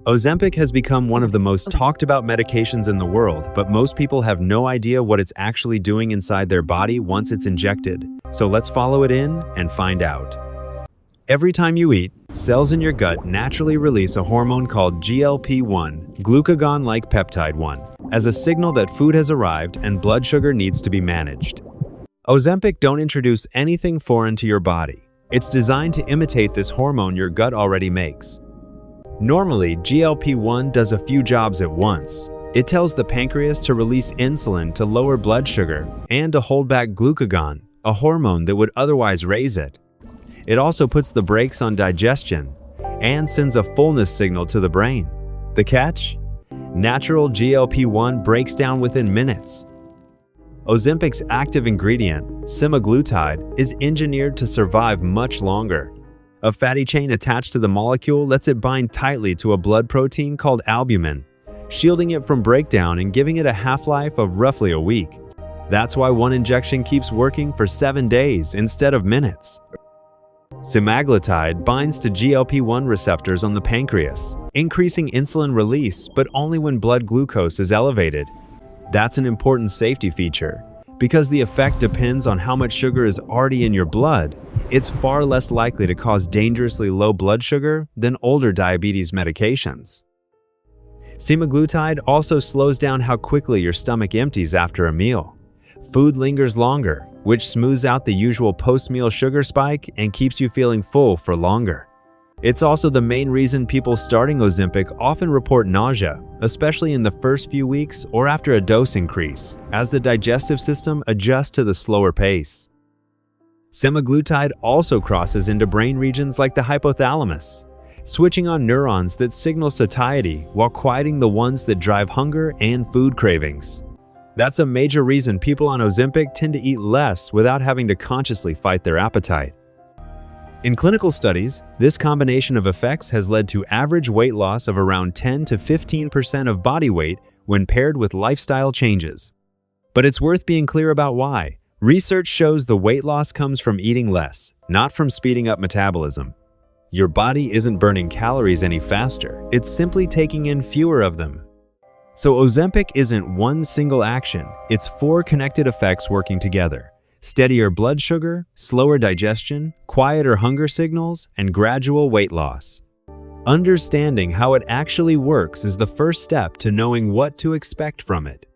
Ozempic has become one of the most talked about medications in the world, but most people have no idea what it's actually doing inside their body once it's injected. So let's follow it in and find out. Every time you eat, cells in your gut naturally release a hormone called GLP-1, glucagon-like peptide 1, as a signal that food has arrived and blood sugar needs to be managed. Ozempic don't introduce anything foreign to your body. It's designed to imitate this hormone your gut already makes. Normally, GLP-1 does a few jobs at once. It tells the pancreas to release insulin to lower blood sugar and to hold back glucagon, a hormone that would otherwise raise it. It also puts the brakes on digestion and sends a fullness signal to the brain. The catch? Natural GLP-1 breaks down within minutes. Ozempic's active ingredient, semaglutide, is engineered to survive much longer. A fatty chain attached to the molecule lets it bind tightly to a blood protein called albumin, shielding it from breakdown and giving it a half-life of roughly a week. That's why one injection keeps working for 7 days instead of minutes. Semaglutide binds to GLP-1 receptors on the pancreas, increasing insulin release, but only when blood glucose is elevated. That's an important safety feature. Because the effect depends on how much sugar is already in your blood, it's far less likely to cause dangerously low blood sugar than older diabetes medications. Semaglutide also slows down how quickly your stomach empties after a meal. Food lingers longer, which smooths out the usual post-meal sugar spike and keeps you feeling full for longer. It's also the main reason people starting Ozempic often report nausea, especially in the first few weeks or after a dose increase, as the digestive system adjusts to the slower pace. Semaglutide also crosses into brain regions like the hypothalamus, switching on neurons that signal satiety while quieting the ones that drive hunger and food cravings. That's a major reason people on Ozempic tend to eat less without having to consciously fight their appetite. In clinical studies, this combination of effects has led to average weight loss of around 10 to 15% of body weight when paired with lifestyle changes. But it's worth being clear about why. Research shows the weight loss comes from eating less, not from speeding up metabolism. Your body isn't burning calories any faster, it's simply taking in fewer of them. So Ozempic isn't one single action, it's 4 connected effects working together. Steadier blood sugar, slower digestion, quieter hunger signals, and gradual weight loss. Understanding how it actually works is the first step to knowing what to expect from it.